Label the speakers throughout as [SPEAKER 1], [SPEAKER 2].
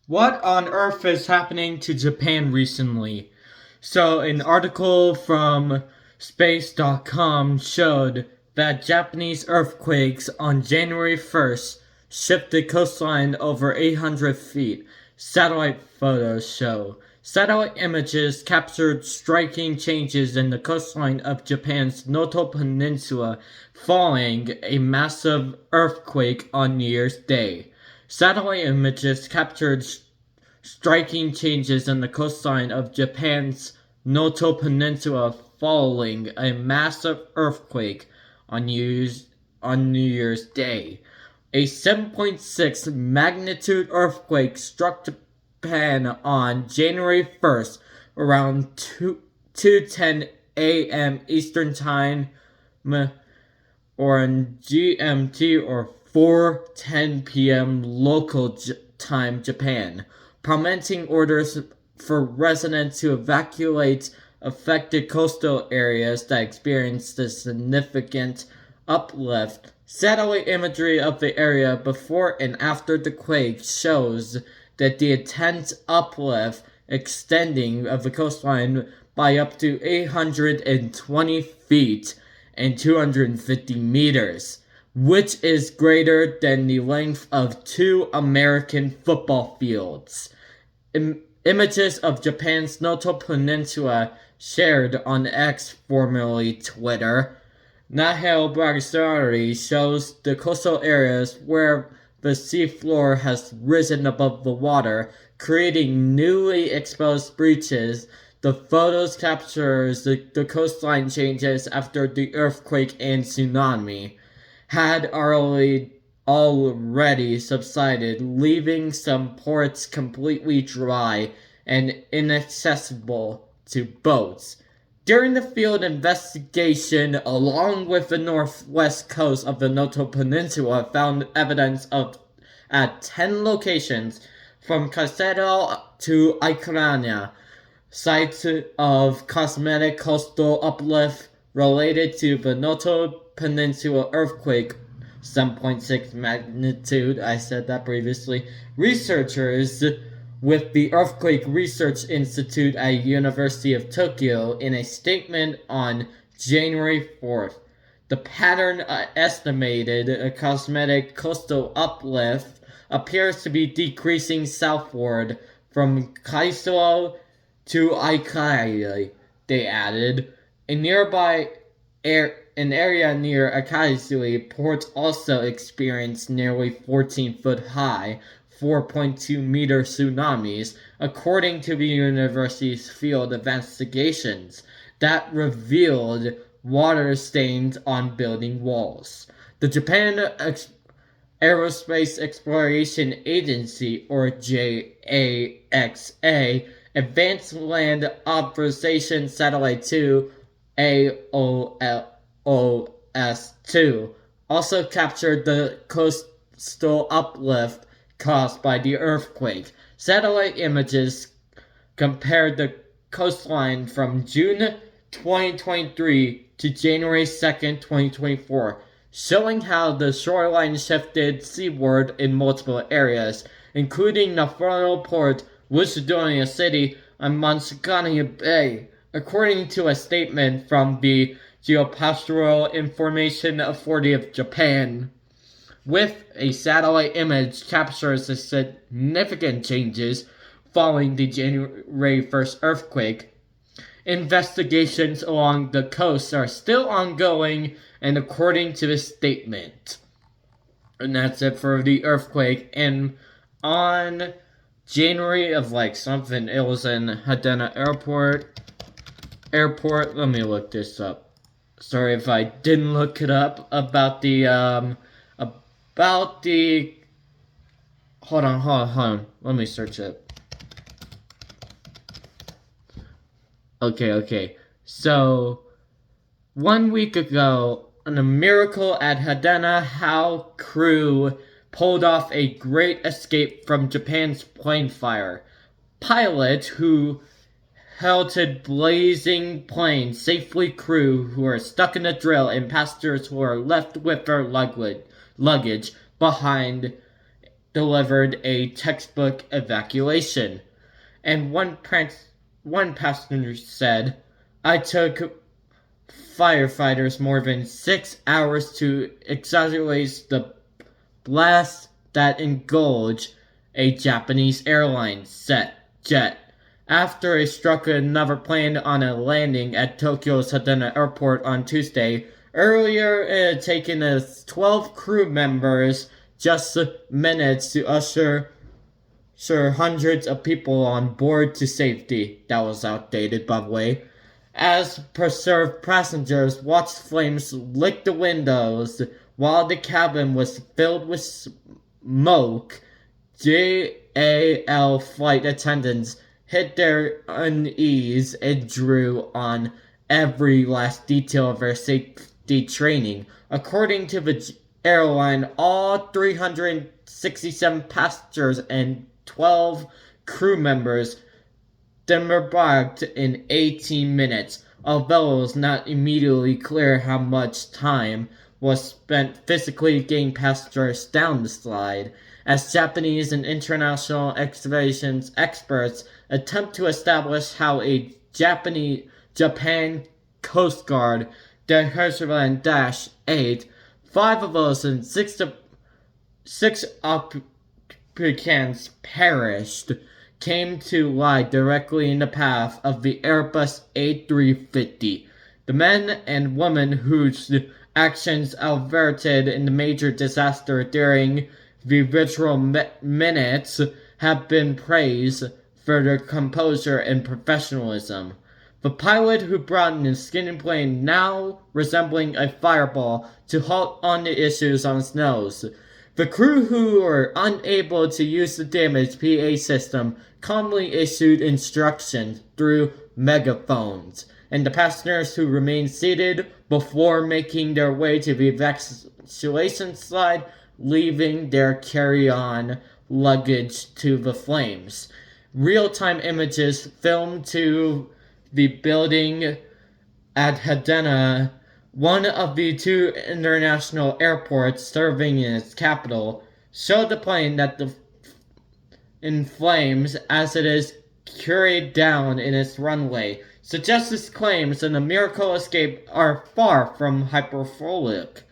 [SPEAKER 1] What on earth is happening to Japan recently? So, an article from space.com showed that Japanese earthquakes on January 1st shifted coastline over 800 feet. Satellite photos show. Satellite images captured striking changes in the coastline of Japan's Noto Peninsula following a massive earthquake on New Year's Day. Satellite images captured striking changes in the coastline of Japan's Noto Peninsula following a massive earthquake on New Year's Day. A 7.6 magnitude earthquake struck Japan on January 1st around 2:10 a.m. Eastern Time or in GMT or 4:10 p.m. local time Japan, prompting orders for residents to evacuate affected coastal areas that experienced a significant uplift. Satellite imagery of the area before and after the quake shows that the intense uplift extending of the coastline by up to 820 feet and 250 meters, which is greater than the length of 2 American football fields. Images of Japan's Noto Peninsula shared on X, formerly Twitter. Nahel Bragasari shows the coastal areas where the seafloor has risen above the water, creating newly exposed breaches. The photos captures the coastline changes after the earthquake and tsunami had already subsided, leaving some ports completely dry and inaccessible to boats. During the field investigation along with the northwest coast of the Noto Peninsula found evidence of at 10 locations from Casero to Icrania, sites of cosmetic coastal uplift related to the Noto Peninsula earthquake, 7.6 magnitude. I said that previously. Researchers with the Earthquake Research Institute at University of Tokyo in a statement on January 4th. The pattern estimated a cosmetic coastal uplift appears to be decreasing southward from Kaiso to Aikai, they added. A nearby an area near Akaizui port also experienced nearly 14-foot high, 4.2 meter tsunamis, according to the university's field investigations that revealed water stains on building walls. The Japan Aerospace Exploration Agency, or JAXA, Advanced Land Observation Satellite 2, AOS2, also captured the coastal uplift caused by the earthquake. Satellite images compared the coastline from June 2023 to January 2nd, 2024, showing how the shoreline shifted seaward in multiple areas, including Nafarno Port, Wisdonia City, and Mansakania Bay, according to a statement from the Geopastoral Information Authority of Japan. With a satellite image captures the significant changes following the January 1st earthquake. Investigations along the coast are still ongoing, and according to the statement. And that's it for the earthquake. And on January of something, it was in Hadena Airport. Let me look this up. Sorry if I didn't look it up about the hold on. Let me search it. Okay. So 1 week ago, on a miracle at Hadena, how crew pulled off a great escape from Japan's plane fire. Pilot who halted blazing plane safely, crew who are stuck in a drill, and passengers who are left with their luggage behind delivered a textbook evacuation. And one passenger said, "I took firefighters more than 6 hours to extinguish the blast that engulfed a Japanese airline jet after it struck another plane on a landing at Tokyo's Haneda Airport on Tuesday. Earlier, it had taken 12 crew members just minutes to usher hundreds of people on board to safety." That was outdated, by the way. As preserved passengers watched flames lick the windows while the cabin was filled with smoke, JAL flight attendants hid their unease and drew on every last detail of their safety training. According to the airline, all 367 passengers and 12 crew members disembarked in 18 minutes, although it was not immediately clear how much time was spent physically getting passengers down the slide, as Japanese and international excavation experts attempt to establish how a Japan Coast Guard Hercules-8, 5 of those and 6 occupants perished, came to lie directly in the path of the Airbus A350. The men and women whose actions averted in the major disaster during the virtual minutes have been praised for their composure and professionalism. The pilot who brought in a skinny plane now resembling a fireball to halt on the issues on its nose. The crew who were unable to use the damaged PA system calmly issued instructions through megaphones, and the passengers who remained seated before making their way to the evacuation slide, leaving their carry-on luggage to the flames. Real-time images filmed to the building at Haneda, one of the 2 international airports serving in its capital, showed the plane that in flames as it is carried down in its runway. Suggests claims and the miracle escape are far from hyperbolic.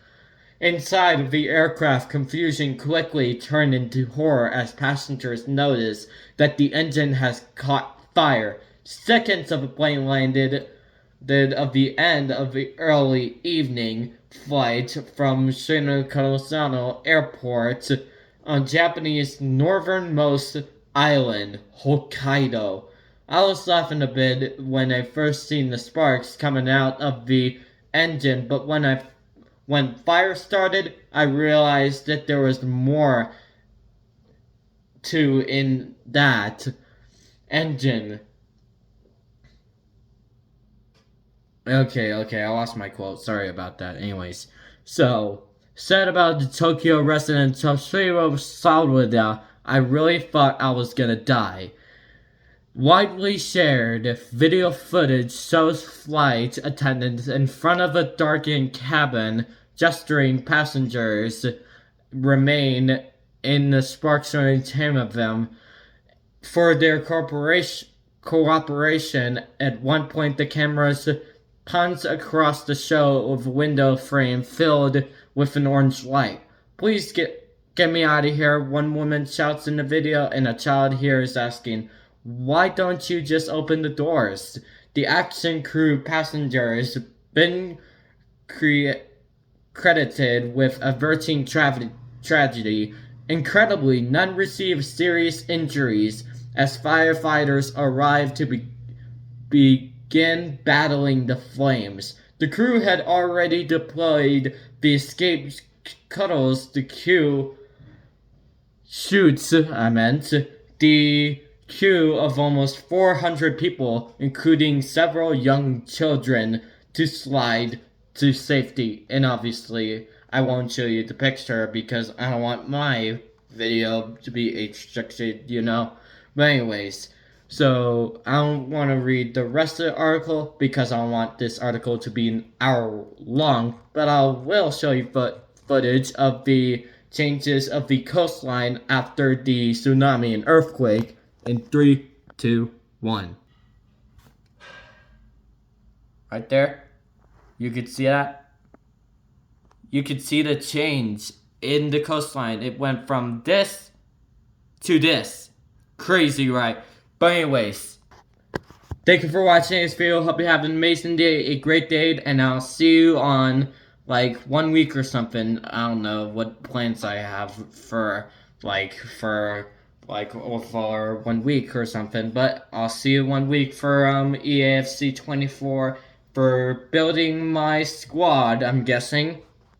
[SPEAKER 1] Inside of the aircraft, confusion quickly turned into horror as passengers noticed that the engine has caught fire. Seconds of the plane landed of the end of the early evening flight from Shinkansen Airport on Japanese northernmost island, Hokkaido. I was laughing a bit when I first seen the sparks coming out of the engine, but when fire started, I realized that there was more to in that engine. Okay, I lost my quote. Sorry about that. Anyways, so, said about the Tokyo resident Toshiro Sawada, "I really thought I was gonna die." Widely shared video footage shows flight attendants in front of a darkened cabin gesturing passengers remain in the sparks during time of them for their cooperation. At one point, the cameras pans across the show of window frame filled with an orange light. "Please get me out of here," one woman shouts in the video, and a child here is asking, "Why don't you just open the doors?" The action crew passengers been credited with averting tragedy. Incredibly, none received serious injuries as firefighters arrived to begin battling the flames. The crew had already deployed the escape scuttles the queue of almost 400 people, including several young children, to slide to safety. And obviously, I won't show you the picture because I don't want my video to be age-restricted, you know? But anyways, so I don't want to read the rest of the article because I don't want this article to be an hour long, but I will show you footage of the changes of the coastline after the tsunami and earthquake. In 3, 2, 1. Right there. You could see that. You could see the change in the coastline. It went from this to this. Crazy, right? But anyways, thank you for watching this video. Hope you have an amazing day, a great day, and I'll see you on like 1 week or something. I don't know what plans I have for 1 week or something, but I'll see you 1 week for EAFC 24 for building my squad, I'm guessing.